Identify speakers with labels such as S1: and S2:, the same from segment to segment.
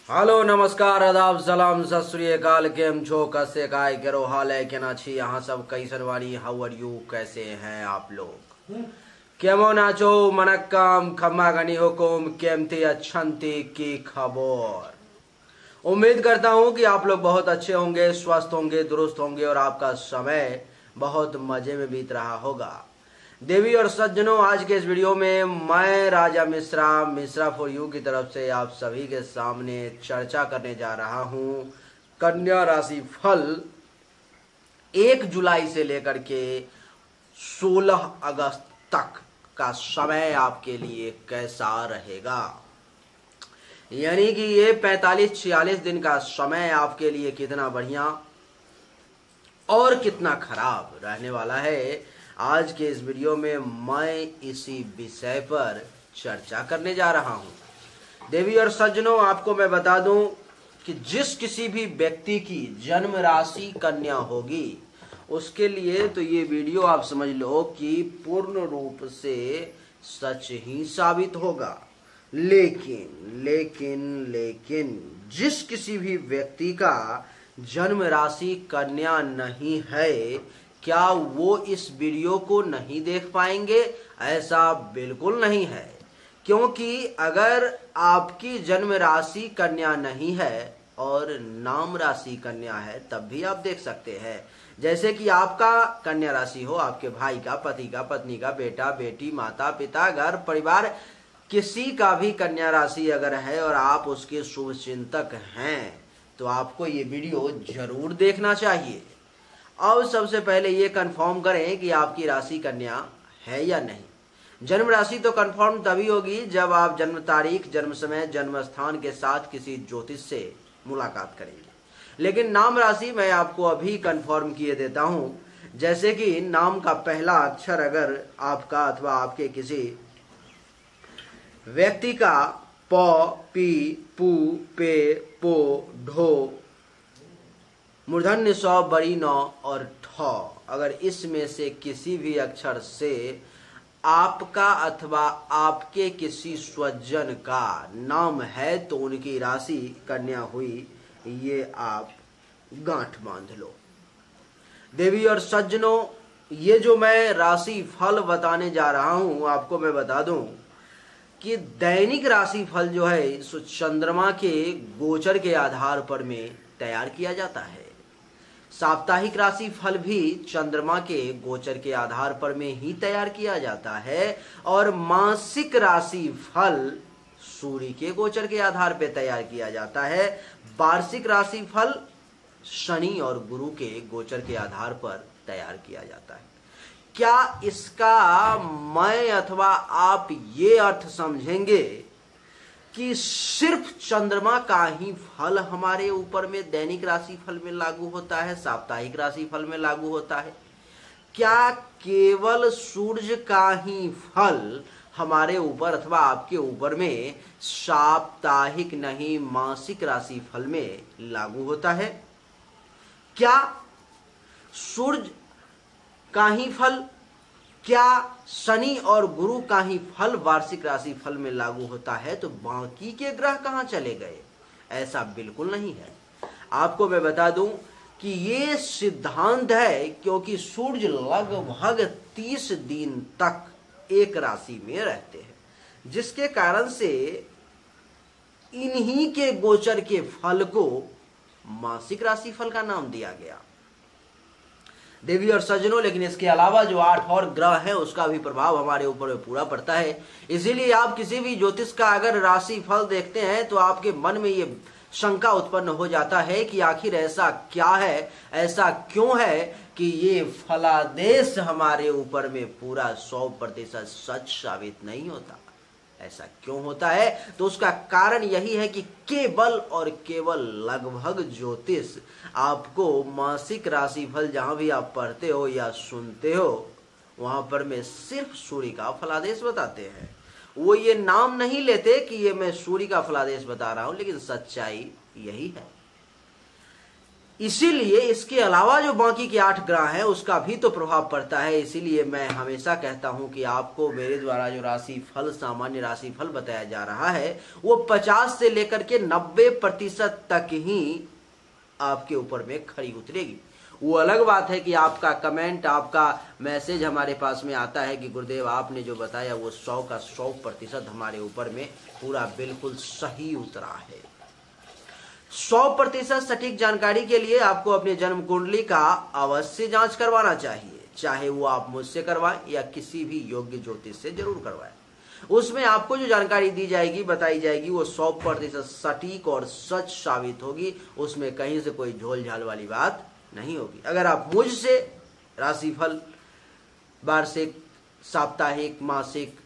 S1: Hello नमस्कार आदाब सलाम सत श्री अकाल। केम छो कसे काय करो हाल है केना छी यहाँ सब कई सरवानी हाउ आर यू कैसे हैं आप लोग केमो नाचो मनक्कम खम्मा गनी हुकुम केमती अच्छंती की खबर। उम्मीद करता हूँ कि आप लोग बहुत अच्छे होंगे, स्वस्थ होंगे, दुरुस्त होंगे और आपका समय बहुत मजे में बीत रहा होगा। देवी और सज्जनों, आज के इस वीडियो में मैं राजा मिश्रा फॉर यू की तरफ से आप सभी के सामने चर्चा करने जा रहा हूं कन्या राशि फल 1 जुलाई से लेकर के 16 अगस्त तक का समय आपके लिए कैसा रहेगा। यानी कि ये 45-46 दिन का समय आपके लिए कितना बढ़िया और कितना खराब रहने वाला है। आज के इस वीडियो में मैं इसी विषय पर चर्चा करने जा रहा हूं। देवी और सज्जनों, आपको मैं बता दूं कि जिस किसी भी व्यक्ति की जन्म राशि कन्या होगी उसके लिए तो ये वीडियो आप समझ लो कि पूर्ण रूप से सच ही साबित होगा। लेकिन जिस किसी भी व्यक्ति का जन्म राशि कन्या नहीं है, क्या वो इस वीडियो को नहीं देख पाएंगे? ऐसा बिल्कुल नहीं है, क्योंकि अगर आपकी जन्म राशि कन्या नहीं है और नाम राशि कन्या है तब भी आप देख सकते हैं। जैसे कि आपका कन्या राशि हो, आपके भाई का, पति का, पत्नी का, बेटा बेटी, माता पिता, घर परिवार, किसी का भी कन्या राशि अगर है और आप उसके शुभ चिंतक हैं तो आपको ये वीडियो जरूर देखना चाहिए। अब सबसे पहले ये कंफर्म करें कि आपकी राशि कन्या है या नहीं। जन्म राशि तो कंफर्म तभी होगी जब आप जन्म तारीख, जन्म समय, जन्म स्थान के साथ किसी ज्योतिष से मुलाकात करेंगे। लेकिन नाम राशि मैं आपको अभी कंफर्म किए देता हूं। जैसे कि नाम का पहला अक्षर अगर आपका अथवा आपके किसी व्यक्ति का प, पी, पू, पे, पो, ढो, मूर्धन्य स, बड़ी न और ठ, अगर इसमें से किसी भी अक्षर से आपका अथवा आपके किसी स्वजन का नाम है तो उनकी राशि कन्या हुई, ये आप गांठ बांध लो। देवी और सज्जनों, ये जो मैं राशि फल बताने जा रहा हूं आपको मैं बता दूं कि दैनिक राशि फल जो है सो चंद्रमा के गोचर के आधार पर में तैयार किया जाता है। साप्ताहिक राशि फल भी चंद्रमा के गोचर के आधार पर में ही तैयार किया जाता है और मासिक राशि फल सूर्य के गोचर के आधार पर तैयार किया जाता है। वार्षिक राशि फल शनि और गुरु के गोचर के आधार पर तैयार किया जाता है। क्या इसका मैं अथवा आप ये अर्थ समझेंगे कि सिर्फ चंद्रमा का ही फल हमारे ऊपर में दैनिक राशि फल में लागू होता है, साप्ताहिक राशि फल में लागू होता है? क्या केवल सूर्य का ही फल हमारे ऊपर अथवा आपके ऊपर में साप्ताहिक नहीं मासिक राशि फल में लागू होता है? क्या सूर्य का ही फल, क्या शनि और गुरु का ही फल वार्षिक राशि फल में लागू होता है तो बाकी के ग्रह कहां चले गए? ऐसा बिल्कुल नहीं है। आपको मैं बता दूं कि ये सिद्धांत है क्योंकि सूर्य लगभग 30 दिन तक एक राशि में रहते हैं, जिसके कारण से इन्हीं के गोचर के फल को मासिक राशि फल का नाम दिया गया। देवी और सज्जनों, लेकिन इसके अलावा जो 8 और ग्रह हैं उसका भी प्रभाव हमारे ऊपर में पूरा पड़ता है। इसीलिए आप किसी भी ज्योतिष का अगर राशि फल देखते हैं तो आपके मन में ये शंका उत्पन्न हो जाता है कि आखिर ऐसा क्या है, ऐसा क्यों है कि ये फलादेश हमारे ऊपर में पूरा 100% सच साबित नहीं होता। ऐसा क्यों होता है? तो उसका कारण यही है कि केवल और केवल लगभग ज्योतिष आपको मासिक राशिफल जहां भी आप पढ़ते हो या सुनते हो वहां पर में सिर्फ सूर्य का फलादेश बताते हैं। वो ये नाम नहीं लेते कि ये मैं सूर्य का फलादेश बता रहा हूं, लेकिन सच्चाई यही है। इसीलिए इसके अलावा जो बाकी के 8 ग्रह हैं उसका भी तो प्रभाव पड़ता है। इसीलिए मैं हमेशा कहता हूं कि आपको मेरे द्वारा जो राशि फल, सामान्य राशि फल बताया जा रहा है वो 50 से लेकर के 90% तक ही आपके ऊपर में खरी उतरेगी। वो अलग बात है कि आपका कमेंट, आपका मैसेज हमारे पास में आता है कि गुरुदेव आपने जो बताया वो 100 का 100% हमारे ऊपर में पूरा बिल्कुल सही उतरा है। 100% सटीक जानकारी के लिए आपको अपने जन्म कुंडली का अवश्य जांच करवाना चाहिए, चाहे वो आप मुझसे करवाएं या किसी भी योग्य ज्योतिष से जरूर करवाएं। उसमें आपको जो जानकारी दी जाएगी, बताई जाएगी, वो 100% सटीक और सच साबित होगी। उसमें कहीं से कोई झोल झाल वाली बात नहीं होगी। अगर आप मुझसे राशिफल, वार्षिक, साप्ताहिक, मासिक,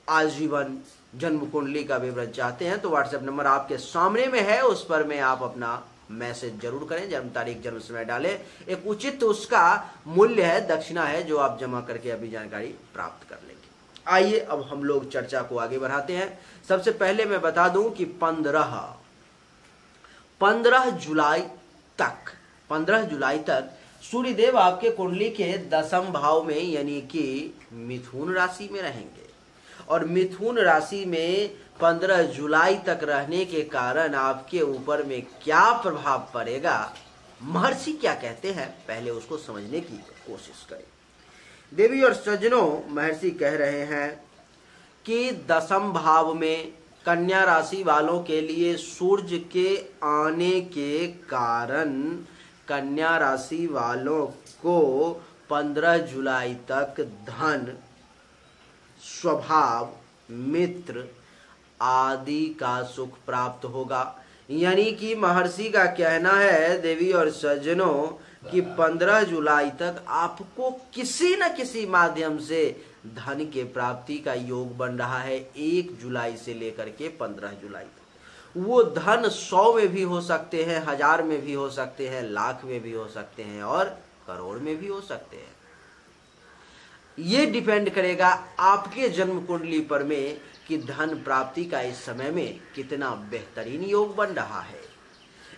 S1: आजीवन जन्म कुंडली का विवरण चाहते हैं तो व्हाट्सएप नंबर आपके सामने में है, उस पर में आप अपना मैसेज जरूर करें, जन्म तारीख, जन्म समय डालें। एक उचित उसका मूल्य है, दक्षिणा है, जो आप जमा करके अभी जानकारी प्राप्त कर लेंगे। आइए अब हम लोग चर्चा को आगे बढ़ाते हैं। सबसे पहले मैं बता दूं कि 15 जुलाई तक सूर्यदेव आपके कुंडली के 10वें भाव में यानी कि मिथुन राशि में रहेंगे। और मिथुन राशि में 15 जुलाई तक रहने के कारण आपके ऊपर में क्या प्रभाव पड़ेगा, महर्षि क्या कहते हैं, पहले उसको समझने की कोशिश करें। देवी और सज्जनों, महर्षि कह रहे हैं कि 10वें भाव में कन्या राशि वालों के लिए सूर्य के आने के कारण कन्या राशि वालों को 15 जुलाई तक धन, स्वभाव, मित्र आदि का सुख प्राप्त होगा। यानी कि महर्षि का कहना है देवी और सज्जनों कि 15 जुलाई तक आपको किसी न किसी माध्यम से धन के प्राप्ति का योग बन रहा है। 1 जुलाई से लेकर के 15 जुलाई तक वो धन 100 में भी हो सकते हैं, 1000 में भी हो सकते हैं, लाख में भी हो सकते हैं और करोड़ में भी हो सकते हैं। ये डिपेंड करेगा आपके जन्म कुंडली पर में कि धन प्राप्ति का इस समय में कितना बेहतरीन योग बन रहा है।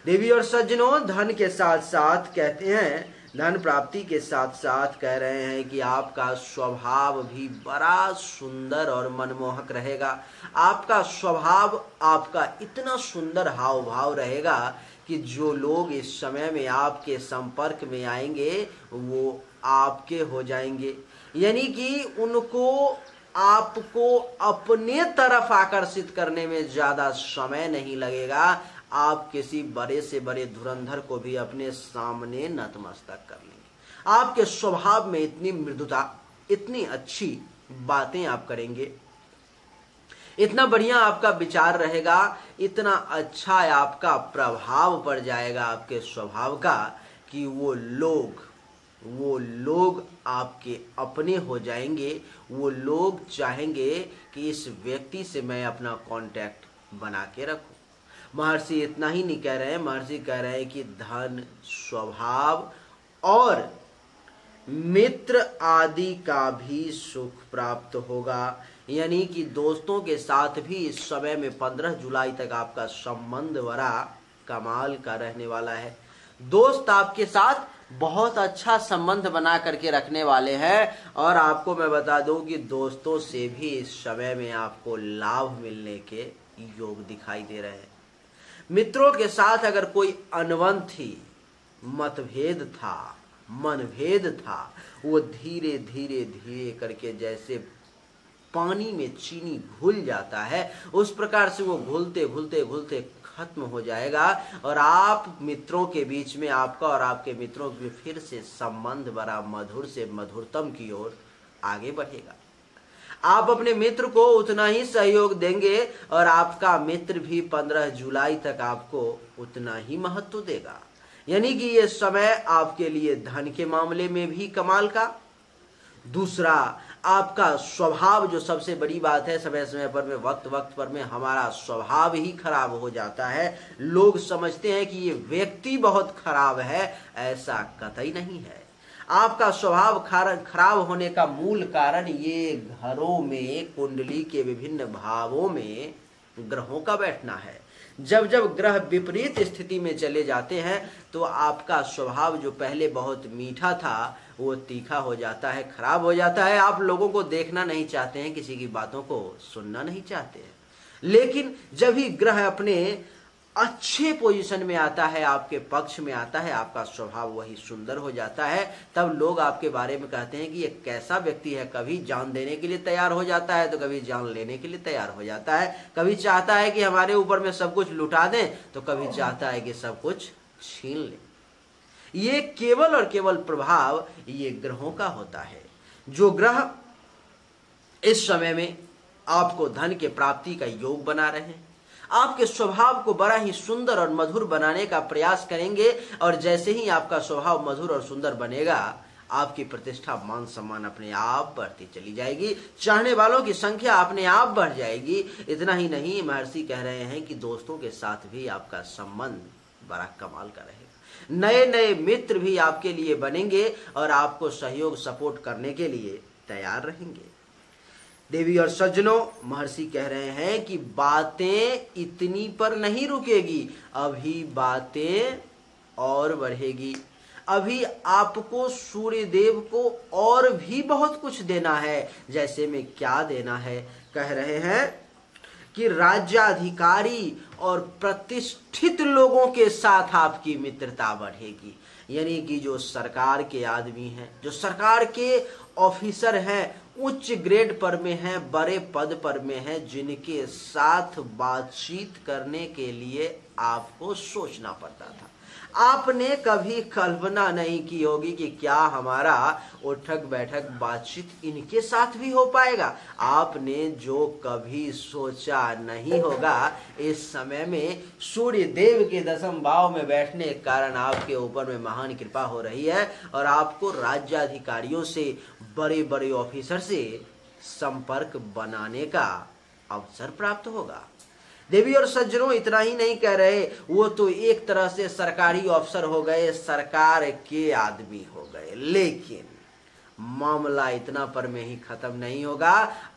S1: देवी और सज्जनों, धन के साथ साथ कहते हैं, धन प्राप्ति के साथ साथ कह रहे हैं कि आपका स्वभाव भी बड़ा सुंदर और मनमोहक रहेगा। आपका स्वभाव, आपका इतना सुंदर हाव भाव रहेगा कि जो लोग इस समय में आपके संपर्क में आएंगे वो आपके हो जाएंगे। यानी कि उनको आपको अपने तरफ आकर्षित करने में ज्यादा समय नहीं लगेगा। आप किसी बड़े से बड़े धुरंधर को भी अपने सामने नतमस्तक कर लेंगे। आपके स्वभाव में इतनी मृदुता, इतनी अच्छी बातें आप करेंगे, इतना बढ़िया आपका विचार रहेगा, इतना अच्छा आपका प्रभाव पड़ जाएगा आपके स्वभाव का कि वो लोग आपके अपने हो जाएंगे। वो लोग चाहेंगे कि इस व्यक्ति से मैं अपना कांटेक्ट बना के रखूं। महर्षि इतना ही नहीं कह रहे हैं, महर्षि कह रहे हैं कि धन, स्वभाव और मित्र आदि का भी सुख प्राप्त होगा। यानी कि दोस्तों के साथ भी इस समय में 15 जुलाई तक आपका संबंध बड़ा कमाल का रहने वाला है। दोस्त आपके साथ बहुत अच्छा संबंध बना करके रखने वाले हैं। और आपको मैं बता दूं कि दोस्तों से भी इस समय में आपको लाभ मिलने के योग दिखाई दे रहे हैं। मित्रों के साथ अगर कोई अनबन थी, मतभेद था, मनभेद था, वो धीरे धीरे धीरे करके जैसे पानी में चीनी घुल जाता है उस प्रकार से वो घुलते घुलते घुलते खत्म हो जाएगा। और आप मित्रों के बीच में, आपका और आपके मित्रों के फिर से संबंध बड़ा मधुर से मधुरतम की ओर आगे बढ़ेगा। आप अपने मित्र को उतना ही सहयोग देंगे और आपका मित्र भी 15 जुलाई तक आपको उतना ही महत्व देगा। यानी कि ये समय आपके लिए धन के मामले में भी कमाल का। दूसरा, आपका स्वभाव, जो सबसे बड़ी बात है, समय समय पर में, वक्त वक्त पर में हमारा स्वभाव ही खराब हो जाता है। लोग समझते हैं कि ये व्यक्ति बहुत खराब है, ऐसा कतई नहीं है। आपका स्वभाव खराब होने का मूल कारण ये घरों में, कुंडली के विभिन्न भावों में ग्रहों का बैठना है। जब जब ग्रह विपरीत स्थिति में चले जाते हैं तो आपका स्वभाव जो पहले बहुत मीठा था वो तीखा हो जाता है, खराब हो जाता है। आप लोगों को देखना नहीं चाहते हैं, किसी की बातों को सुनना नहीं चाहते हैं। लेकिन जब ही ग्रह अपने अच्छे पोजीशन में आता है, आपके पक्ष में आता है, आपका स्वभाव वही सुंदर हो जाता है। तब लोग आपके बारे में कहते हैं कि ये कैसा व्यक्ति है, कभी जान देने के लिए तैयार हो जाता है तो कभी जान लेने के लिए तैयार हो जाता है, कभी चाहता है कि हमारे ऊपर में सब कुछ लुटा दें तो कभी चाहता है कि सब कुछ छीन ले। ये केवल और केवल प्रभाव ये ग्रहों का होता है। जो ग्रह इस समय में आपको धन के प्राप्ति का योग बना रहे हैं, आपके स्वभाव को बड़ा ही सुंदर और मधुर बनाने का प्रयास करेंगे, और जैसे ही आपका स्वभाव मधुर और सुंदर बनेगा आपकी प्रतिष्ठा मान सम्मान अपने आप बढ़ती चली जाएगी, चाहने वालों की संख्या अपने आप बढ़ जाएगी। इतना ही नहीं, महर्षि कह रहे हैं कि दोस्तों के साथ भी आपका संबंध बड़ा कमाल का रहेगा। नए नए मित्र भी आपके लिए बनेंगे और आपको सहयोग सपोर्ट करने के लिए तैयार रहेंगे। देवी और सज्जनों, महर्षि कह रहे हैं कि बातें इतनी पर नहीं रुकेगी, अभी बातें और बढ़ेगी। अभी आपको सूर्य देव को और भी बहुत कुछ देना है। जैसे में क्या देना है, कह रहे हैं कि राज्याधिकारी और प्रतिष्ठित लोगों के साथ आपकी मित्रता बढ़ेगी। यानी कि जो सरकार के आदमी हैं, जो सरकार के ऑफिसर हैं, उच्च ग्रेड पर में हैं, बड़े पद पर में हैं, जिनके साथ बातचीत करने के लिए आपको सोचना पड़ता था। आपने कभी कल्पना नहीं की होगी कि क्या हमारा उठक बैठक बातचीत इनके साथ भी हो पाएगा। आपने जो कभी सोचा नहीं होगा, इस समय में सूर्य देव के 10वें भाव में बैठने के कारण आपके ऊपर में महान कृपा हो रही है और आपको राज्याधिकारियों से, बड़े बड़े ऑफिसर से संपर्क बनाने का अवसर प्राप्त होगा। देवी और सज्जनों, इतना ही नहीं कह रहे, वो तो एक तरह से सरकारी अफसर हो गए, सरकार के आदमी हो गए, लेकिन मामला इतना पर में ही खत्म नहीं होगा।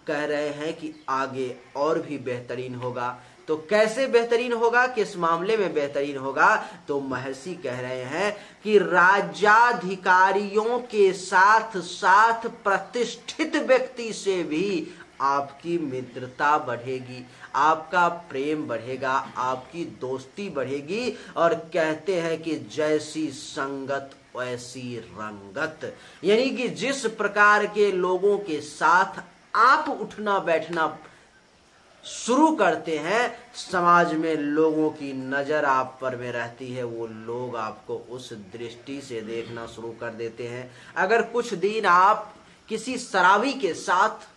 S1: कह रहे हैं कि आगे और भी बेहतरीन होगा। तो कैसे बेहतरीन होगा, किस मामले में बेहतरीन होगा? तो महर्षि कह रहे हैं कि राज्याधिकारियों के साथ साथ प्रतिष्ठित व्यक्ति से भी आपकी मित्रता बढ़ेगी, आपका प्रेम बढ़ेगा, आपकी दोस्ती बढ़ेगी। और कहते हैं कि जैसी संगत वैसी रंगत, यानी कि जिस प्रकार के लोगों के साथ आप उठना बैठना शुरू करते हैं, समाज में लोगों की नजर आप पर में रहती है, वो लोग आपको उस दृष्टि से देखना शुरू कर देते हैं। अगर कुछ दिन आप किसी शराबी के साथ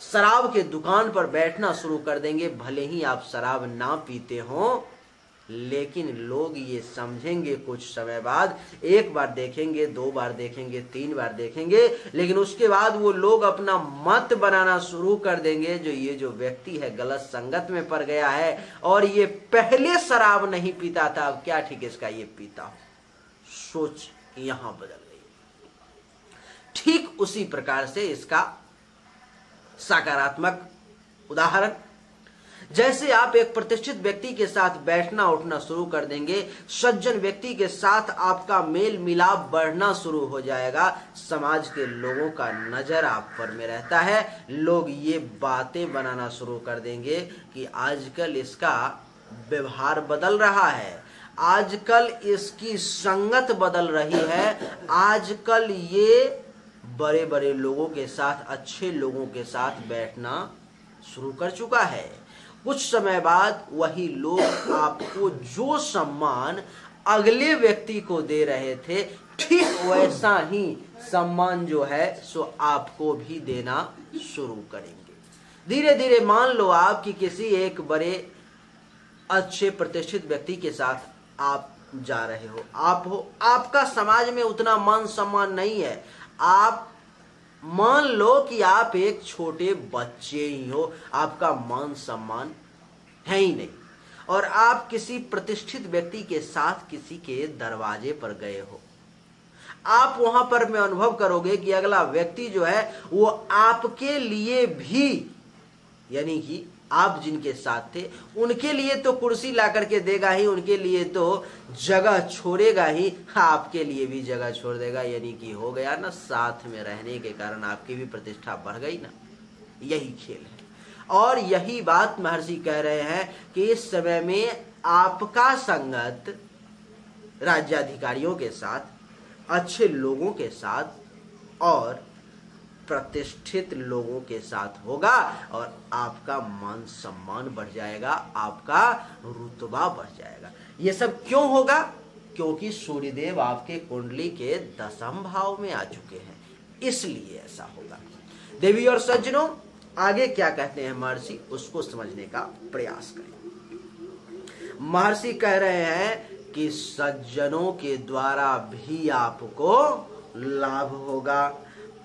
S1: शराब के दुकान पर बैठना शुरू कर देंगे, भले ही आप शराब ना पीते हो, लेकिन लोग ये समझेंगे कुछ समय बाद, एक बार देखेंगे, 2 बार देखेंगे, 3 बार देखेंगे, लेकिन उसके बाद वो लोग अपना मत बनाना शुरू कर देंगे, ये जो व्यक्ति है गलत संगत में पड़ गया है और ये पहले शराब नहीं पीता था, अब क्या ठीक इसका ये पीता हो। सोच यहां बदल गई। ठीक उसी प्रकार से इसका सकारात्मक उदाहरण, जैसे आप एक प्रतिष्ठित व्यक्ति के साथ बैठना उठना शुरू कर देंगे, सज्जन व्यक्ति के साथ आपका मेल मिलाप बढ़ना शुरू हो जाएगा, समाज के लोगों का नजर आप पर में रहता है। लोग ये बातें बनाना शुरू कर देंगे कि आजकल इसका व्यवहार बदल रहा है, आजकल इसकी संगत बदल रही है, आजकल ये बड़े बड़े लोगों के साथ, अच्छे लोगों के साथ बैठना शुरू कर चुका है। कुछ समय बाद वही लोग आपको जो सम्मान अगले व्यक्ति को दे रहे थे, ठीक वैसा ही सम्मान जो है सो आपको भी देना शुरू करेंगे। धीरे धीरे मान लो आप कि किसी एक बड़े अच्छे प्रतिष्ठित व्यक्ति के साथ आप जा रहे हो, आपका समाज में उतना मान सम्मान नहीं है। आप मान लो कि आप एक छोटे बच्चे ही हो, आपका मान सम्मान है ही नहीं, और आप किसी प्रतिष्ठित व्यक्ति के साथ किसी के दरवाजे पर गए हो। आप वहां पर में अनुभव करोगे कि अगला व्यक्ति जो है वो आपके लिए भी, यानी कि आप जिनके साथ थे उनके लिए तो कुर्सी ला करके देगा ही, उनके लिए तो जगह छोड़ेगा ही, आपके लिए भी जगह छोड़ देगा। यानी कि हो गया ना, साथ में रहने के कारण आपकी भी प्रतिष्ठा बढ़ गई ना। यही खेल है। और यही बात महर्षि कह रहे हैं कि इस समय में आपका संगत राज्याधिकारियों के साथ, अच्छे लोगों के साथ और प्रतिष्ठित लोगों के साथ होगा और आपका मान सम्मान बढ़ जाएगा, आपका रुतबा बढ़ जाएगा। ये सब क्यों होगा? क्योंकि सूर्यदेव आपके कुंडली के 10वें भाव में आ चुके हैं, इसलिए ऐसा होगा। देवी और सज्जनों, आगे क्या कहते हैं महर्षि, उसको समझने का प्रयास करें। महर्षि कह रहे हैं कि सज्जनों के द्वारा भी आपको लाभ होगा,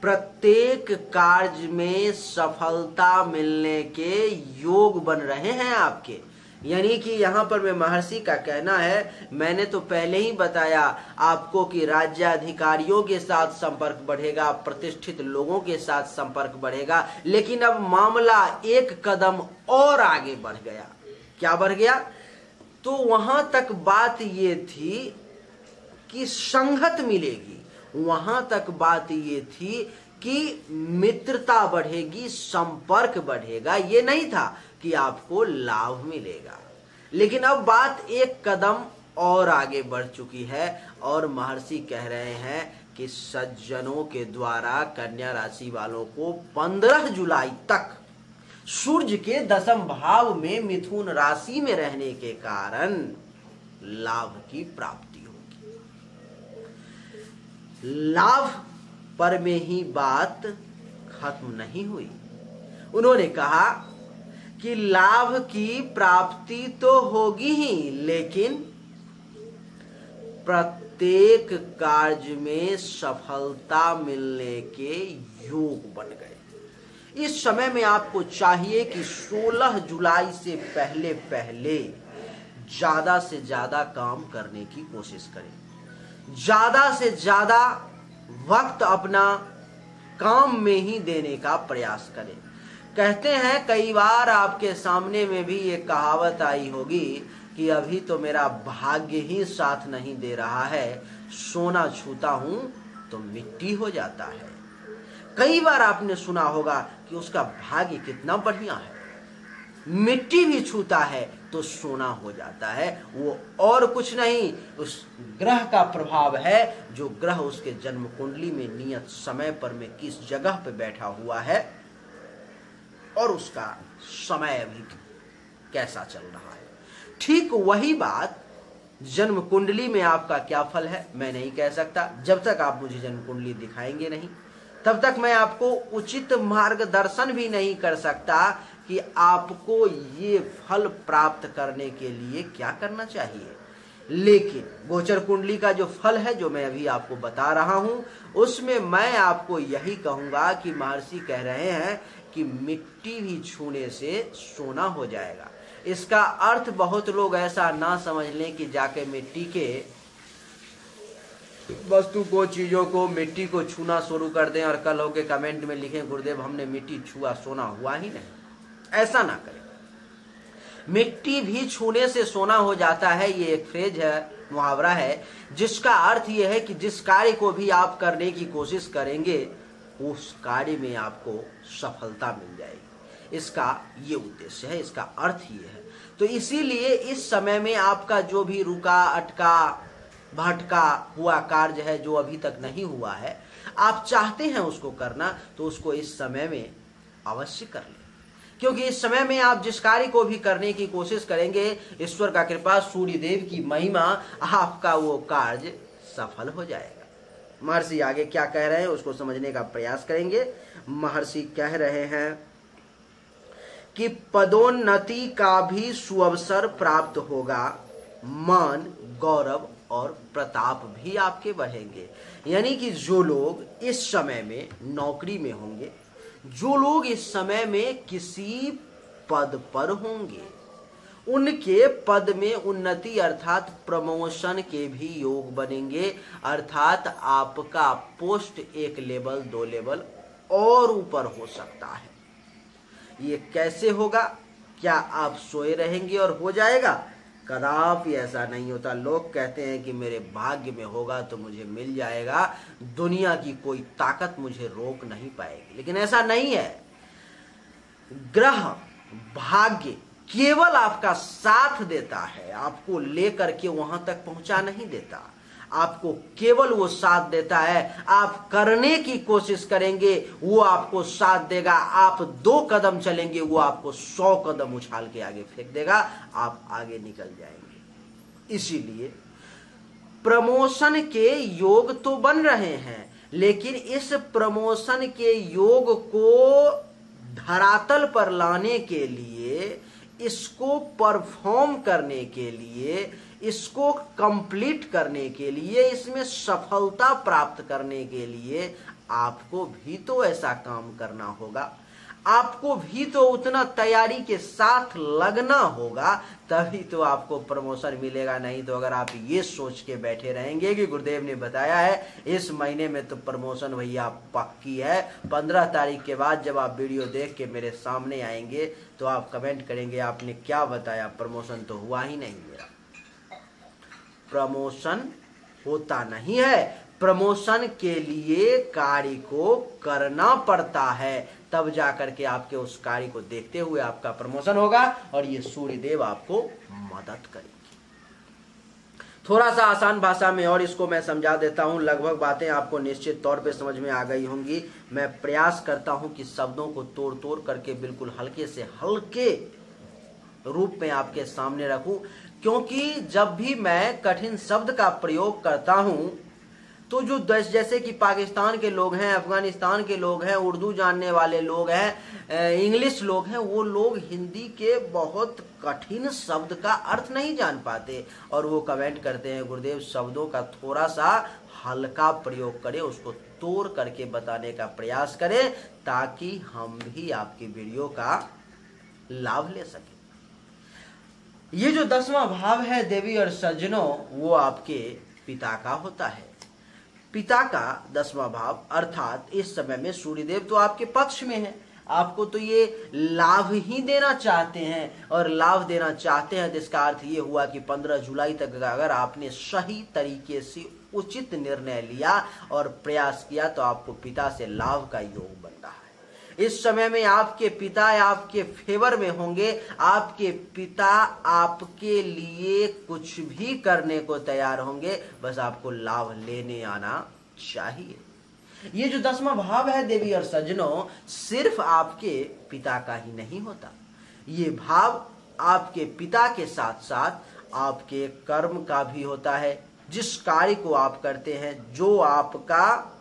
S1: प्रत्येक कार्य में सफलता मिलने के योग बन रहे हैं आपके। यानी कि यहाँ पर मैं महर्षि का कहना है, मैंने तो पहले ही बताया आपको कि राज्याधिकारियों के साथ संपर्क बढ़ेगा, प्रतिष्ठित लोगों के साथ संपर्क बढ़ेगा, लेकिन अब मामला एक कदम और आगे बढ़ गया। क्या बढ़ गया? तो वहां तक बात ये थी कि संगत मिलेगी, वहां तक बात ये थी कि मित्रता बढ़ेगी, संपर्क बढ़ेगा, ये नहीं था कि आपको लाभ मिलेगा। लेकिन अब बात एक कदम और आगे बढ़ चुकी है और महर्षि कह रहे हैं कि सज्जनों के द्वारा कन्या राशि वालों को 15 जुलाई तक सूर्य के 10वें भाव में मिथुन राशि में रहने के कारण लाभ की प्राप्ति होगी। लाभ पर में ही बात खत्म नहीं हुई। उन्होंने कहा कि लाभ की प्राप्ति तो होगी ही, लेकिन प्रत्येक कार्य में सफलता मिलने के योग बन गए। इस समय में आपको चाहिए कि 16 जुलाई से पहले पहले ज्यादा से ज्यादा काम करने की कोशिश करें, ज्यादा से ज्यादा वक्त अपना काम में ही देने का प्रयास करें। कहते हैं कई बार आपके सामने में भी ये कहावत आई होगी कि अभी तो मेरा भाग्य ही साथ नहीं दे रहा है, सोना छूता हूं तो मिट्टी हो जाता है। कई बार आपने सुना होगा कि उसका भाग्य कितना बढ़िया है, मिट्टी भी छूता है तो सोना हो जाता है। वो और कुछ नहीं, उस ग्रह का प्रभाव है, जो ग्रह उसके जन्म कुंडली में नियत समय पर में किस जगह पे बैठा हुआ है और उसका समय अभी कैसा चल रहा है। ठीक वही बात जन्म कुंडली में आपका क्या फल है मैं नहीं कह सकता। जब तक आप मुझे जन्म कुंडली दिखाएंगे नहीं, तब तक मैं आपको उचित मार्गदर्शन भी नहीं कर सकता कि आपको ये फल प्राप्त करने के लिए क्या करना चाहिए। लेकिन गोचर कुंडली का जो फल है, जो मैं अभी आपको बता रहा हूं, उसमें मैं आपको यही कहूंगा कि महर्षि कह रहे हैं कि मिट्टी भी छूने से सोना हो जाएगा। इसका अर्थ बहुत लोग ऐसा ना समझ लें कि जाके मिट्टी के वस्तु को, चीजों को, मिट्टी को छूना शुरू कर दें और कल होके कमेंट में लिखें गुरुदेव हमने मिट्टी छुआ, सोना हुआ ही नहीं। ऐसा ना करें। मिट्टी भी छूने से सोना हो जाता है, ये एक फ्रेज है, मुहावरा है, जिसका अर्थ ये है कि जिस कार्य को भी आप करने की कोशिश करेंगे उस कार्य में आपको सफलता मिल जाएगी। इसका ये उद्देश्य है, इसका अर्थ ये है। तो इसीलिए इस समय में आपका जो भी रुका, अटका, भटका हुआ कार्य है, जो अभी तक नहीं हुआ है, आप चाहते हैं उसको करना, तो उसको इस समय में अवश्य कर लें। क्योंकि इस समय में आप जिस कार्य को भी करने की कोशिश करेंगे, ईश्वर का कृपा, सूर्य देव की महिमा, आपका वो कार्य सफल हो जाएगा। महर्षि आगे क्या कह रहे हैं उसको समझने का प्रयास करेंगे। महर्षि कह रहे हैं कि पदोन्नति का भी सुअवसर प्राप्त होगा, मान, गौरव और प्रताप भी आपके बढ़ेंगे। यानी कि जो लोग इस समय में नौकरी में होंगे, जो लोग इस समय में किसी पद पर होंगे, उनके पद में उन्नति अर्थात प्रमोशन के भी योग बनेंगे। अर्थात आपका पोस्ट एक लेवल, 2 लेवल और ऊपर हो सकता है। ये कैसे होगा? क्या आप सोए रहेंगे और हो जाएगा? कदापि ऐसा नहीं होता। लोग कहते हैं कि मेरे भाग्य में होगा तो मुझे मिल जाएगा, दुनिया की कोई ताकत मुझे रोक नहीं पाएगी, लेकिन ऐसा नहीं है। ग्रह भाग्य केवल आपका साथ देता है, आपको लेकर के वहां तक पहुंचा नहीं देता, आपको केवल वो साथ देता है। आप करने की कोशिश करेंगे, वो आपको साथ देगा। आप 2 कदम चलेंगे, वो आपको 100 कदम उछाल के आगे फेंक देगा, आप आगे निकल जाएंगे। इसीलिए प्रमोशन के योग तो बन रहे हैं, लेकिन इस प्रमोशन के योग को धरातल पर लाने के लिए, इसको परफॉर्म करने के लिए, इसको कंप्लीट करने के लिए, इसमें सफलता प्राप्त करने के लिए आपको भी तो ऐसा काम करना होगा, आपको भी तो उतना तैयारी के साथ लगना होगा, तभी तो आपको प्रमोशन मिलेगा। नहीं तो अगर आप ये सोच के बैठे रहेंगे कि गुरुदेव ने बताया है इस महीने में तो प्रमोशन भैया पक्की है, 15 तारीख के बाद जब आप वीडियो देख के मेरे सामने आएंगे तो आप कमेंट करेंगे आपने क्या बताया, प्रमोशन तो हुआ ही नहीं मेरा। प्रमोशन होता नहीं है, प्रमोशन के लिए कार्य को करना पड़ता है, तब जाकर के आपके उस कार्य को देखते हुए आपका प्रमोशन होगा और ये सूर्य देव आपको मदद करेंगे। थोड़ा सा आसान भाषा में और इसको मैं समझा देता हूं, लगभग बातें आपको निश्चित तौर पे समझ में आ गई होंगी। मैं प्रयास करता हूं कि शब्दों को तोड़ तोड़ करके बिल्कुल हल्के से हल्के रूप में आपके सामने रखूं, क्योंकि जब भी मैं कठिन शब्द का प्रयोग करता हूं तो जो जैसे कि पाकिस्तान के लोग हैं, अफगानिस्तान के लोग हैं, उर्दू जानने वाले लोग हैं, इंग्लिश लोग हैं, वो लोग हिंदी के बहुत कठिन शब्द का अर्थ नहीं जान पाते और वो कमेंट करते हैं गुरुदेव शब्दों का थोड़ा सा हल्का प्रयोग करें, उसको तोड़ करके बताने का प्रयास करें ताकि हम भी आपकी वीडियो का लाभ ले सकें। ये जो 10वां भाव है देवी और सज्जनों, वो आपके पिता का होता है। पिता का 10वां भाव अर्थात इस समय में सूर्यदेव तो आपके पक्ष में है, आपको तो ये लाभ ही देना चाहते हैं और लाभ देना चाहते हैं तो इसका अर्थ ये हुआ कि 15 जुलाई तक अगर आपने सही तरीके से उचित निर्णय लिया और प्रयास किया तो आपको पिता से लाभ का योग बन रहा है। इस समय में आपके पिता आपके फेवर में होंगे, आपके पिता आपके लिए कुछ भी करने को तैयार होंगे, बस आपको लाभ लेने आना चाहिए। ये जो 10वां भाव है देवी और सज्जनों, सिर्फ आपके पिता का ही नहीं होता, ये भाव आपके पिता के साथ साथ आपके कर्म का भी होता है। जिस कार्य को आप करते हैं, जो आपका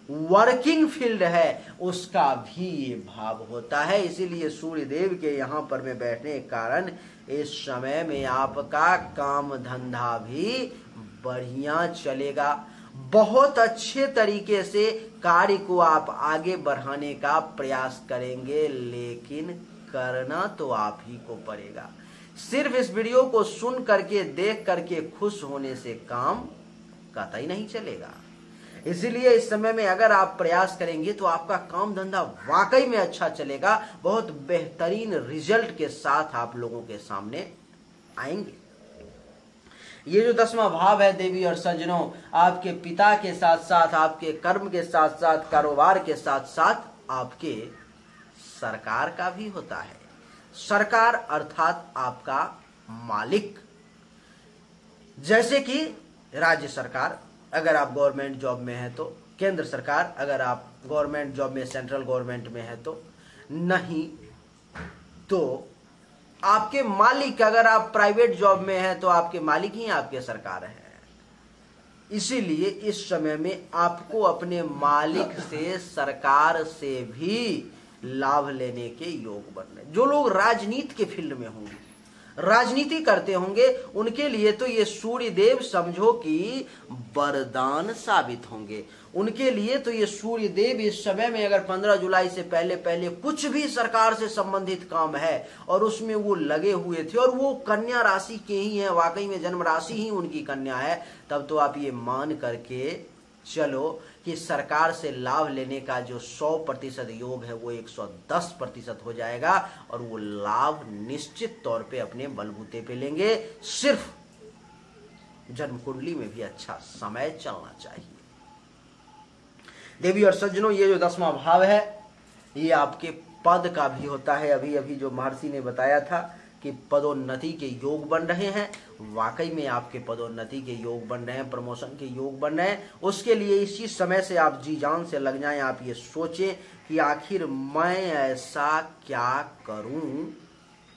S1: वर्किंग फील्ड है, उसका भी ये भाव होता है। इसीलिए सूर्य देव के यहाँ पर में बैठने के कारण इस समय में आपका काम धंधा भी बढ़िया चलेगा, बहुत अच्छे तरीके से कार्य को आप आगे बढ़ाने का प्रयास करेंगे, लेकिन करना तो आप ही को पड़ेगा। सिर्फ इस वीडियो को सुन करके देख करके खुश होने से काम कतई नहीं चलेगा। इसीलिए इस समय में अगर आप प्रयास करेंगे तो आपका काम धंधा वाकई में अच्छा चलेगा, बहुत बेहतरीन रिजल्ट के साथ आप लोगों के सामने आएंगे। ये जो 10वां भाव है देवी और सज्जनों, आपके पिता के साथ साथ, आपके कर्म के साथ साथ, कारोबार के साथ साथ आपके सरकार का भी होता है। सरकार अर्थात आपका मालिक, जैसे कि राज्य सरकार अगर आप गवर्नमेंट जॉब में हैं तो, केंद्र सरकार अगर आप गवर्नमेंट जॉब में सेंट्रल गवर्नमेंट में है तो, नहीं तो आपके मालिक अगर आप प्राइवेट जॉब में हैं तो आपके मालिक ही आपके सरकार हैं। इसीलिए इस समय में आपको अपने मालिक से, सरकार से भी लाभ लेने के योग बन रहे। जो लोग राजनीति के फील्ड में होंगे, राजनीति करते होंगे, उनके लिए तो ये सूर्य देव समझो कि वरदान साबित होंगे। उनके लिए तो ये सूर्य देव इस समय में अगर 15 जुलाई से पहले पहले कुछ भी सरकार से संबंधित काम है और उसमें वो लगे हुए थे और वो कन्या राशि के ही हैं, वाकई में जन्म राशि ही उनकी कन्या है, तब तो आप ये मान करके चलो कि सरकार से लाभ लेने का जो 100% योग है वो 110% हो जाएगा और वो लाभ निश्चित तौर पे अपने बलबूते पे लेंगे। सिर्फ जन्म कुंडली में भी अच्छा समय चलना चाहिए। देवी और सज्जनों, ये जो 10वां भाव है ये आपके पद का भी होता है। अभी अभी जो महर्षि ने बताया था कि पदोन्नति के योग बन रहे हैं, वाकई में आपके पदोन्नति के योग बन रहे हैं, प्रमोशन के योग बन रहे हैं। उसके लिए इसी समय से आप जी जान से लग जाएं। आप ये सोचें कि आखिर मैं ऐसा क्या करूं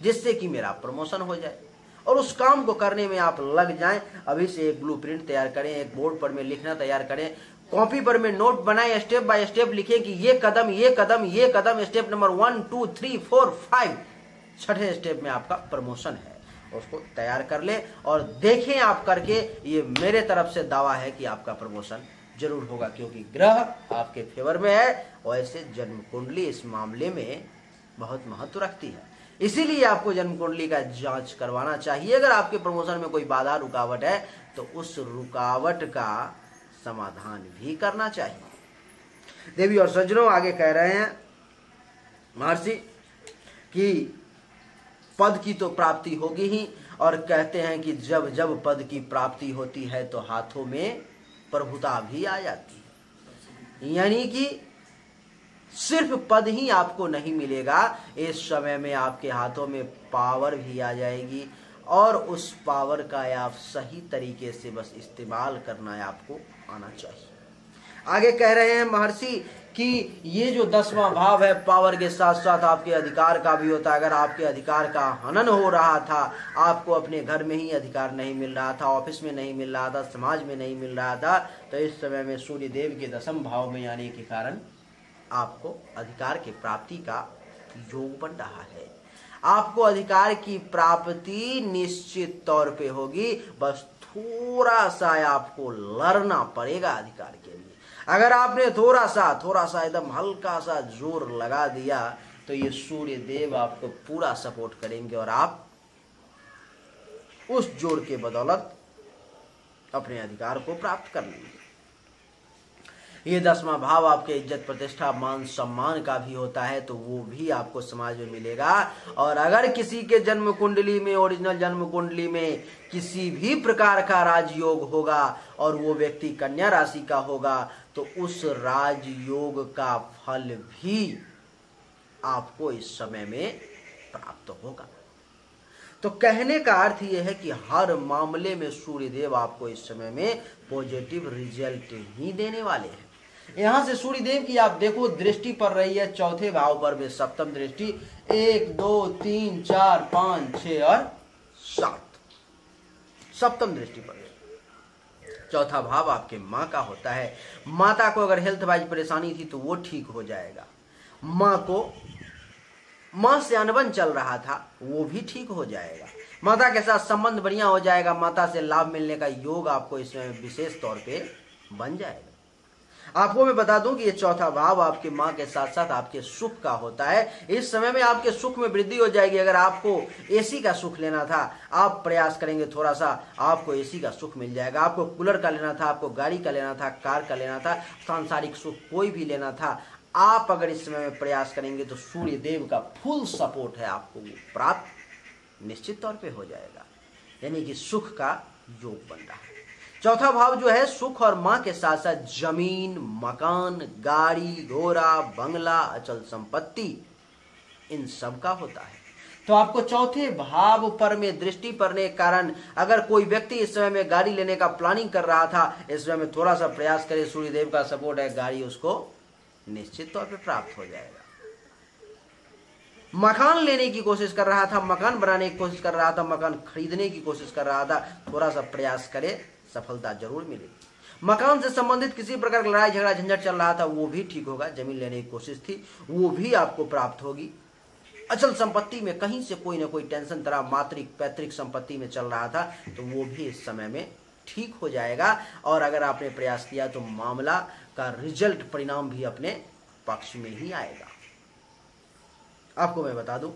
S1: जिससे कि मेरा प्रमोशन हो जाए, और उस काम को करने में आप लग जाएं। अभी से एक ब्लूप्रिंट तैयार करें, एक बोर्ड पर में लिखना तैयार करें, कॉपी पर में नोट बनाएं, स्टेप बाय स्टेप लिखें कि ये कदम ये कदम ये कदम, स्टेप नंबर 1 2 3 4 5, छठे स्टेप में आपका प्रमोशन है। उसको तैयार कर ले और देखें आप करके। ये मेरे तरफ से दावा है कि आपका प्रमोशन जरूर होगा, क्योंकि ग्रह आपके फेवर में है। वैसे जन्म कुंडली इस मामले में बहुत महत्व रखती है, इसीलिए आपको जन्म कुंडली का जांच करवाना चाहिए। अगर आपके प्रमोशन में कोई बाधा रुकावट है तो उस रुकावट का समाधान भी करना चाहिए। देवी और सज्जनों, आगे कह रहे हैं महर्षि कि पद की तो प्राप्ति होगी ही, और कहते हैं कि जब जब पद की प्राप्ति होती है तो हाथों में प्रभुता भी आ जाती है। यानी कि सिर्फ पद ही आपको नहीं मिलेगा, इस समय में आपके हाथों में पावर भी आ जाएगी, और उस पावर का आप सही तरीके से बस इस्तेमाल करना है, आपको आना चाहिए। आगे कह रहे हैं महर्षि कि ये जो 10वां भाव है पावर के साथ साथ आपके अधिकार का भी होता है। अगर आपके अधिकार का हनन हो रहा था, आपको अपने घर में ही अधिकार नहीं मिल रहा था, ऑफिस में नहीं मिल रहा था, समाज में नहीं मिल रहा था, तो इस समय में सूर्य देव के 10वें भाव में आने के कारण आपको अधिकार की प्राप्ति का योग बन रहा है। आपको अधिकार की प्राप्ति निश्चित तौर पे होगी, बस थोड़ा सा आपको लड़ना पड़ेगा अधिकार के लिए। अगर आपने थोड़ा सा एकदम हल्का सा जोर लगा दिया तो ये सूर्य देव आपको पूरा सपोर्ट करेंगे और आप उस जोर के बदौलत अपने अधिकार को प्राप्त कर लेंगे। ये 10वां भाव आपके इज्जत प्रतिष्ठा मान सम्मान का भी होता है, तो वो भी आपको समाज में मिलेगा। और अगर किसी के जन्म कुंडली में, ओरिजिनल जन्म कुंडली में किसी भी प्रकार का राजयोग होगा और वो व्यक्ति कन्या राशि का होगा, तो उस राजयोग का फल भी आपको इस समय में प्राप्त होगा। तो कहने का अर्थ यह है कि हर मामले में सूर्यदेव आपको इस समय में पॉजिटिव रिजल्ट ही देने वाले हैं। यहां से सूर्यदेव की आप देखो दृष्टि पड़ रही है चौथे भाव पर में, सप्तम दृष्टि, 1 2 3 4 5 6 और 7 सप्तम दृष्टि पर। चौथा भाव आपके माँ का होता है। माता को अगर हेल्थ वाइज परेशानी थी तो वो ठीक हो जाएगा। माँ से अनबन चल रहा था वो भी ठीक हो जाएगा। माता के साथ संबंध बढ़िया हो जाएगा। माता से लाभ मिलने का योग आपको इसमें विशेष तौर पे बन जाएगा। आपको मैं बता दूं कि ये चौथा भाव आपके माँ के साथ साथ आपके सुख का होता है। इस समय में आपके सुख में वृद्धि हो जाएगी। अगर आपको एसी का सुख लेना था, आप प्रयास करेंगे थोड़ा सा, आपको एसी का सुख मिल जाएगा। आपको कूलर का लेना था, आपको गाड़ी का लेना था, कार का लेना था, सांसारिक सुख कोई भी लेना था, आप अगर इस समय में प्रयास करेंगे तो सूर्य देव का फुल सपोर्ट है, आपको प्राप्त निश्चित तौर पे हो जाएगा। यानी कि सुख का योग बन रहा है। चौथा भाव जो है सुख और मां के साथ साथ जमीन, मकान, गाड़ी, घोड़ा, बंगला, अचल संपत्ति, इन सब का होता है। तो आपको चौथे भाव पर में दृष्टि पड़ने के कारण अगर कोई व्यक्ति इस समय में गाड़ी लेने का प्लानिंग कर रहा था, इस समय में थोड़ा सा प्रयास करे, सूर्यदेव का सपोर्ट है, गाड़ी उसको निश्चित तौर पे प्राप्त हो जाएगा। मकान लेने की कोशिश कर रहा था, मकान बनाने की कोशिश कर रहा था, मकान खरीदने की कोशिश कर रहा था, थोड़ा सा प्रयास करे, सफलता जरूर मिलेगी। मकान से संबंधित किसी प्रकार का लड़ाई झगड़ा झंझट चल रहा था वो भी ठीक होगा। जमीन लेने की कोशिश थी वो भी आपको प्राप्त होगी। अचल संपत्ति में कहीं से कोई ना कोई टेंशन तरह मातृक पैतृक संपत्ति में चल रहा था तो वो भी इस समय में ठीक हो जाएगा। और अगर आपने प्रयास किया तो मामला का रिजल्ट, परिणाम भी अपने पक्ष में ही आएगा। आपको मैं बता दूं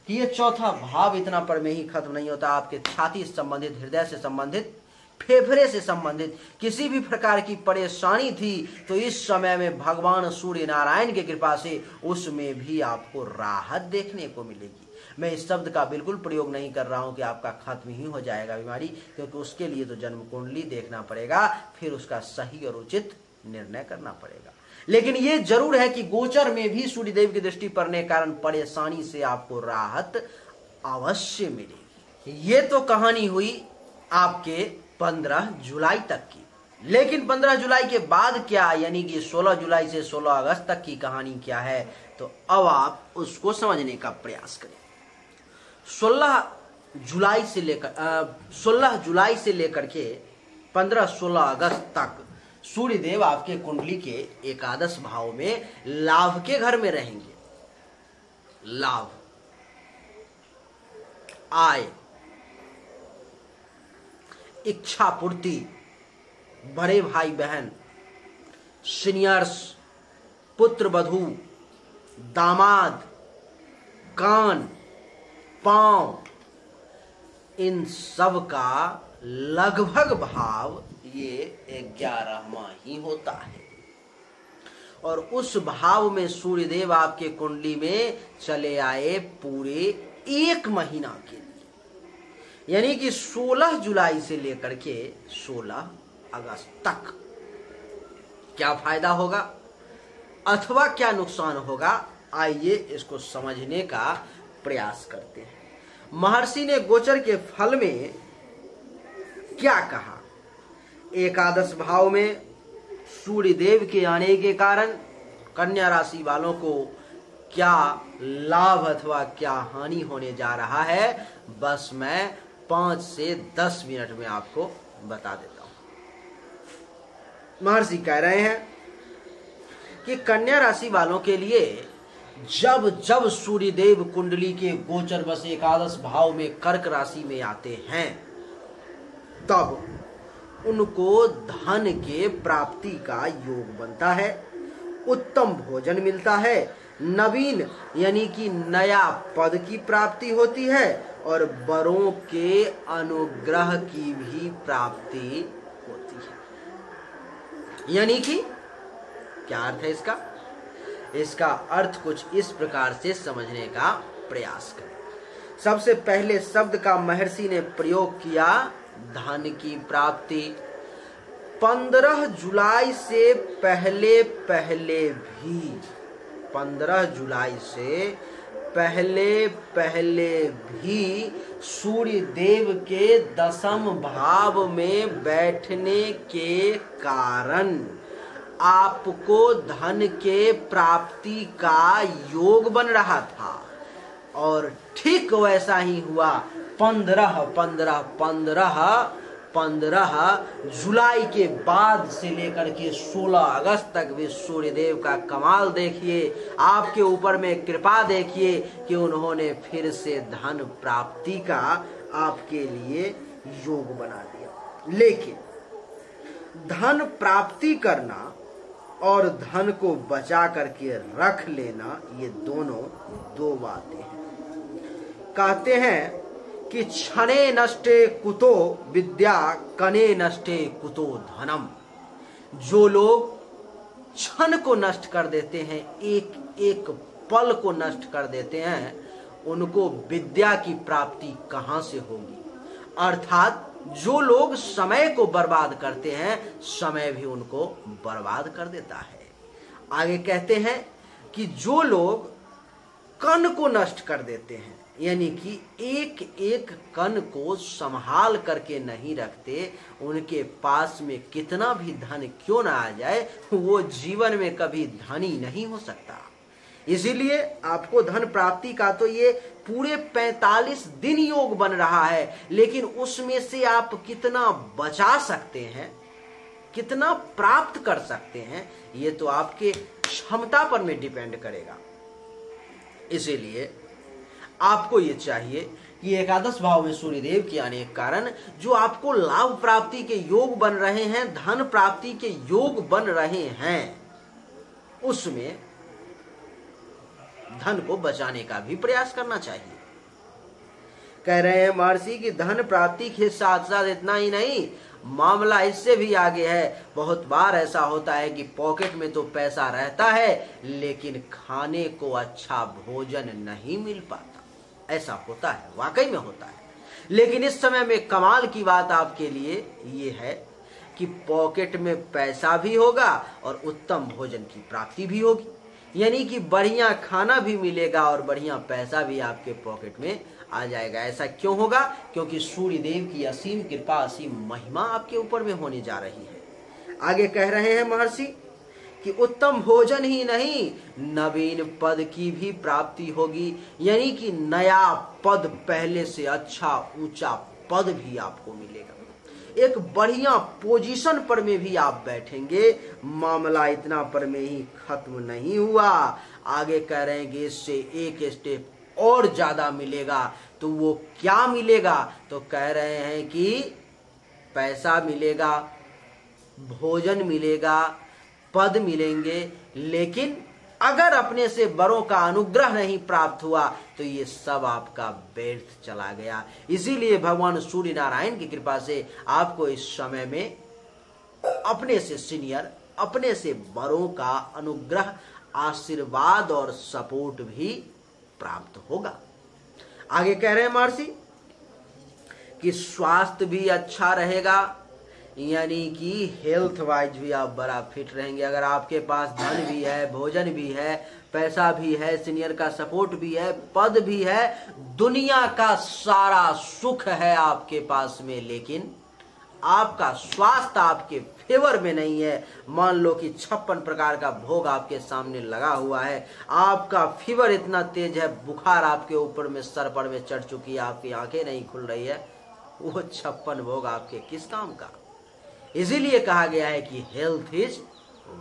S1: कि ये चौथा भाव इतना पर में ही खत्म नहीं होता। आपके छाती से संबंधित, हृदय से संबंधित फेफड़े से संबंधित किसी भी प्रकार की परेशानी थी तो इस समय में भगवान सूर्य नारायण की कृपा से उसमें भी आपको राहत देखने को मिलेगी। मैं इस शब्द का बिल्कुल प्रयोग नहीं कर रहा हूं कि आपका खत्म ही हो जाएगा बीमारी, क्योंकि उसके लिए तो जन्म कुंडली देखना पड़ेगा, फिर उसका सही और उचित निर्णय करना पड़ेगा। लेकिन ये जरूर है कि गोचर में भी सूर्यदेव की दृष्टि पड़ने के कारण परेशानी से आपको राहत अवश्य मिलेगी। ये तो कहानी हुई आपके 15 जुलाई तक की। लेकिन 15 जुलाई के बाद क्या, यानी कि 16 जुलाई से 16 अगस्त तक की कहानी क्या है, तो अब आप उसको समझने का प्रयास करें। 16 जुलाई से लेकर के 15-16 अगस्त तक सूर्यदेव आपके कुंडली के एकादश भाव में लाभ के घर में रहेंगे। लाभ, आय, इच्छा पूर्ति, बड़े भाई बहन, सीनियर्स, पुत्र वधू, दामाद, कान, पांव, इन सब का लगभग भाव ये 11वां ही होता है। और उस भाव में सूर्यदेव आपके कुंडली में चले आए पूरे 1 महीना के लिए, यानी कि 16 जुलाई से लेकर के 16 अगस्त तक। क्या फायदा होगा अथवा क्या नुकसान होगा, आइए इसको समझने का प्रयास करते हैं। महर्षि ने गोचर के फल में क्या कहा? एकादश भाव में सूर्यदेव के आने के कारण कन्या राशि वालों को क्या लाभ अथवा क्या हानि होने जा रहा है, बस मैं 5 से 10 मिनट में आपको बता देता हूं। महर्षि कह रहे हैं कि कन्या राशि वालों के लिए जब जब सूर्यदेव कुंडली के गोचर बस एकादश भाव में कर्क राशि में आते हैं, तब उनको धन के प्राप्ति का योग बनता है, उत्तम भोजन मिलता है, नवीन यानी कि नया पद की प्राप्ति होती है और बड़ों के अनुग्रह की भी प्राप्ति होती है। यानी कि क्या अर्थ है इसका? इसका अर्थ कुछ इस प्रकार से समझने का प्रयास करें। सबसे पहले शब्द का महर्षि ने प्रयोग किया धन की प्राप्ति। 15 जुलाई से पहले भी 15 जुलाई से पहले भी सूर्य देव के 10वें भाव में बैठने के कारण आपको धन के प्राप्ति का योग बन रहा था। और ठीक वैसा ही हुआ 15 जुलाई के बाद से लेकर के 16 अगस्त तक भी सूर्यदेव का कमाल देखिए, आपके ऊपर में कृपा देखिए कि उन्होंने फिर से धन प्राप्ति का आपके लिए योग बना दिया। लेकिन धन प्राप्ति करना और धन को बचा करके रख लेना, ये दोनों दो बातें हैं। कहते हैं कि क्षणे नष्टे कुतो विद्या, कने नष्टे कुतो धनम। जो लोग क्षण को नष्ट कर देते हैं, एक एक पल को नष्ट कर देते हैं, उनको विद्या की प्राप्ति कहां से होगी। अर्थात जो लोग समय को बर्बाद करते हैं, समय भी उनको बर्बाद कर देता है। आगे कहते हैं कि जो लोग कण को नष्ट कर देते हैं, यानी कि एक एक कण को संभाल करके नहीं रखते, उनके पास में कितना भी धन क्यों ना आ जाए, वो जीवन में कभी धनी नहीं हो सकता। इसीलिए आपको धन प्राप्ति का तो ये पूरे 45 दिन योग बन रहा है, लेकिन उसमें से आप कितना बचा सकते हैं, कितना प्राप्त कर सकते हैं, ये तो आपके क्षमता पर में डिपेंड करेगा। इसीलिए आपको ये चाहिए कि एकादश भाव में सूर्यदेव के आने के कारण जो आपको लाभ प्राप्ति के योग बन रहे हैं, धन प्राप्ति के योग बन रहे हैं, उसमें धन को बचाने का भी प्रयास करना चाहिए। कह रहे हैं महर्षि कि धन प्राप्ति के साथ साथ इतना ही नहीं, मामला इससे भी आगे है। बहुत बार ऐसा होता है कि पॉकेट में तो पैसा रहता है लेकिन खाने को अच्छा भोजन नहीं मिल पाता। ऐसा होता है, वाकई में होता है। लेकिन इस समय में कमाल की बात आपके लिए ये है कि पॉकेट में पैसा भी होगा और उत्तम भोजन की प्राप्ति भी होगी, यानी कि बढ़िया खाना भी मिलेगा और बढ़िया पैसा भी आपके पॉकेट में आ जाएगा। ऐसा क्यों होगा? क्योंकि सूर्य देव की असीम कृपा, असीम महिमा आपके ऊपर में होने जा रही है। आगे कह रहे हैं महर्षि कि उत्तम भोजन ही नहीं, नवीन पद की भी प्राप्ति होगी, यानी कि नया पद, पहले से अच्छा ऊंचा पद भी आपको मिलेगा। एक बढ़िया पोजीशन पर में भी आप बैठेंगे। मामला इतना पर में ही खत्म नहीं हुआ, आगे कह रहे हैं कि इससे एक स्टेप और ज्यादा मिलेगा। तो वो क्या मिलेगा? तो कह रहे हैं कि पैसा मिलेगा, भोजन मिलेगा, पद मिलेंगे, लेकिन अगर अपने से बड़ों का अनुग्रह नहीं प्राप्त हुआ तो ये सब आपका व्यर्थ चला गया। इसीलिए भगवान सूर्य नारायण की कृपा से आपको इस समय में अपने से सीनियर, अपने से बड़ों का अनुग्रह, आशीर्वाद और सपोर्ट भी प्राप्त होगा। आगे कह रहे हैं महर्षि कि स्वास्थ्य भी अच्छा रहेगा, यानी कि हेल्थ वाइज भी आप बड़ा फिट रहेंगे। अगर आपके पास धन भी है, भोजन भी है, पैसा भी है, सीनियर का सपोर्ट भी है, पद भी है, दुनिया का सारा सुख है आपके पास में, लेकिन आपका स्वास्थ्य आपके फेवर में नहीं है। मान लो कि 56 प्रकार का भोग आपके सामने लगा हुआ है, आपका फीवर इतना तेज है, बुखार आपके ऊपर में सर पर में चढ़ चुकी है, आपकी आंखें नहीं खुल रही है, वो 56 भोग आपके किस काम का? इसीलिए कहा गया है कि हेल्थ इज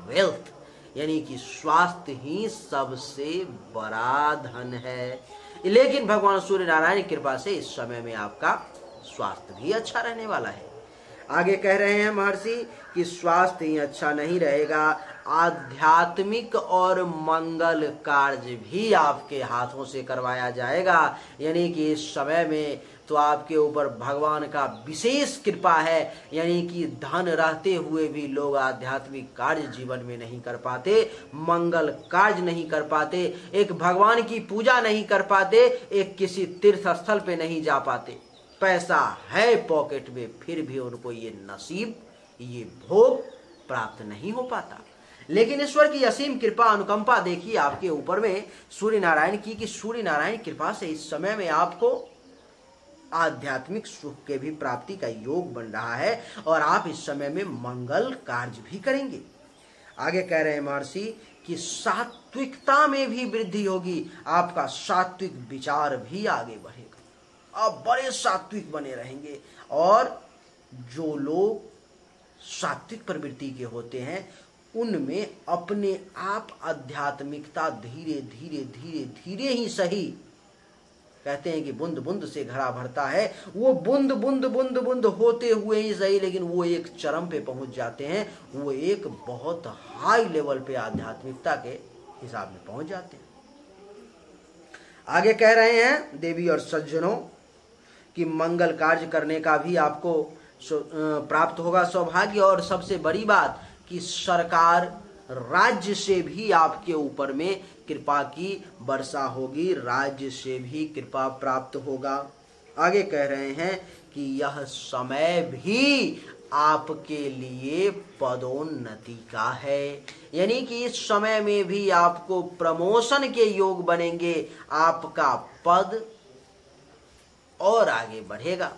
S1: वेल्थ, यानी कि स्वास्थ्य ही सबसे बड़ा धन है। लेकिन भगवान सूर्य नारायण की कृपा से इस समय में आपका स्वास्थ्य भी अच्छा रहने वाला है। आगे कह रहे हैं महर्षि कि स्वास्थ्य ही अच्छा नहीं रहेगा, आध्यात्मिक और मंगल कार्य भी आपके हाथों से करवाया जाएगा। यानी कि इस समय में तो आपके ऊपर भगवान का विशेष कृपा है, यानी कि धन रहते हुए भी लोग आध्यात्मिक कार्य जीवन में नहीं कर पाते, मंगल कार्य नहीं कर पाते, एक भगवान की पूजा नहीं कर पाते, एक किसी तीर्थ स्थल पे नहीं जा पाते। पैसा है पॉकेट में, फिर भी उनको ये नसीब, ये भोग प्राप्त नहीं हो पाता। लेकिन ईश्वर की असीम कृपा, अनुकंपा देखिए आपके ऊपर में सूर्य नारायण की, कि सूर्य नारायण कृपा से इस समय में आपको आध्यात्मिक सुख के भी प्राप्ति का योग बन रहा है और आप इस समय में मंगल कार्य भी करेंगे। आगे कह रहे हैं महर्षि कि सात्विकता में भी वृद्धि होगी, आपका सात्विक विचार भी आगे बढ़ेगा, आप बड़े सात्विक बने रहेंगे। और जो लोग सात्विक प्रवृत्ति के होते हैं उनमें अपने आप आध्यात्मिकता धीरे धीरे धीरे धीरे ही सही, कहते हैं कि बूंद बूंद से घड़ा भरता है, वो बूंद बूंद बूंद बूंद होते हुए ही सही, लेकिन वो एक चरम पे पहुंच जाते हैं, वो एक बहुत हाई लेवल पे आध्यात्मिकता के हिसाब में पहुंच जाते हैं। आगे कह रहे हैं देवी और सज्जनों कि मंगल कार्य करने का भी आपको प्राप्त होगा सौभाग्य, और सबसे बड़ी बात कि सरकार राज्य से भी आपके ऊपर में कृपा की वर्षा होगी, राज्य से भी कृपा प्राप्त होगा। आगे कह रहे हैं कि यह समय भी आपके लिए पदोन्नति का है, यानी कि इस समय में भी आपको प्रमोशन के योग बनेंगे, आपका पद और आगे बढ़ेगा।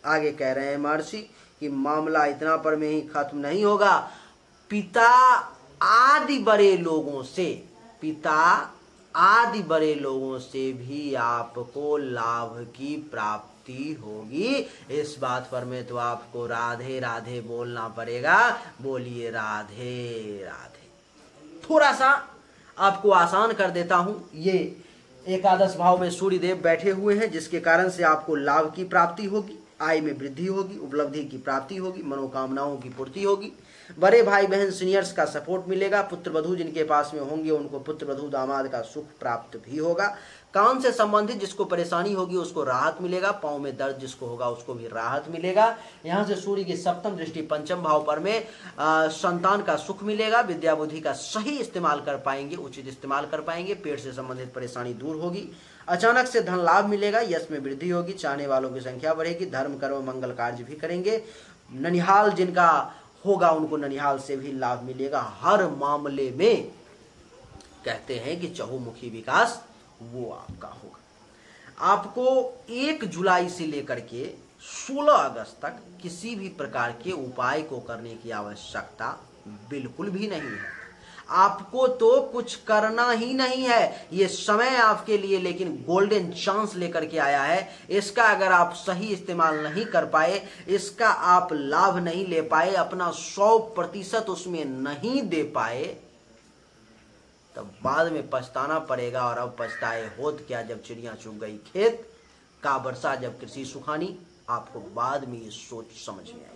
S1: आगे कह रहे हैं महर्षि कि मामला इतना पर में ही खत्म नहीं होगा, पिता आदि बड़े लोगों से, पिता आदि बड़े लोगों से भी आपको लाभ की प्राप्ति होगी। इस बात पर में तो आपको राधे राधे बोलना पड़ेगा। बोलिए राधे राधे। थोड़ा सा आपको आसान कर देता हूं, ये एकादश भाव में सूर्य देव बैठे हुए हैं, जिसके कारण से आपको लाभ की प्राप्ति होगी। आय में वृद्धि होगी, उपलब्धि की प्राप्ति होगी, मनोकामनाओं की पूर्ति होगी। बड़े भाई बहन सीनियर्स का सपोर्ट मिलेगा। पुत्र वधू जिनके पास में होंगे उनको पुत्र वधू दामाद का सुख प्राप्त भी होगा। कान से संबंधित जिसको परेशानी होगी उसको राहत मिलेगा। पांव में दर्द जिसको होगा उसको भी राहत मिलेगा। यहाँ से सूर्य की सप्तम दृष्टि पंचम भाव पर में संतान का सुख मिलेगा। विद्या बुद्धि का सही इस्तेमाल कर पाएंगे, उचित इस्तेमाल कर पाएंगे। पेट से संबंधित परेशानी दूर होगी। अचानक से धन लाभ मिलेगा। यश में वृद्धि होगी। चाहने वालों की संख्या बढ़ेगी। धर्म कर्म मंगल कार्य भी करेंगे। ननिहाल जिनका होगा उनको ननिहाल से भी लाभ मिलेगा। हर मामले में कहते हैं कि चहुमुखी विकास वो आपका होगा। आपको 1 जुलाई से लेकर के 16 अगस्त तक किसी भी प्रकार के उपाय को करने की आवश्यकता बिल्कुल भी नहीं है। आपको तो कुछ करना ही नहीं है। ये समय आपके लिए लेकिन गोल्डन चांस लेकर के आया है। इसका अगर आप सही इस्तेमाल नहीं कर पाए, इसका आप लाभ नहीं ले पाए, अपना 100% उसमें नहीं दे पाए, तब बाद में पछताना पड़ेगा। और अब पछताए होत क्या, जब चिड़िया चुग गई खेत का वर्षा जब कृषि सुखानी, आपको बाद में ये सोच समझ में आएगी।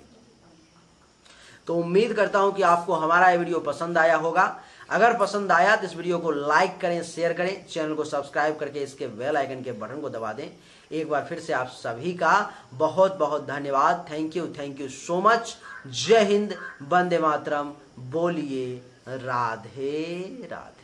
S1: तो उम्मीद करता हूं कि आपको हमारा ये वीडियो पसंद आया होगा। अगर पसंद आया तो इस वीडियो को लाइक करें, शेयर करें, चैनल को सब्सक्राइब करके इसके बेल आइकन के बटन को दबा दें। एक बार फिर से आप सभी का बहुत बहुत धन्यवाद। Thank you so much. जय हिंद, वंदे मातरम। बोलिए राधे राधे।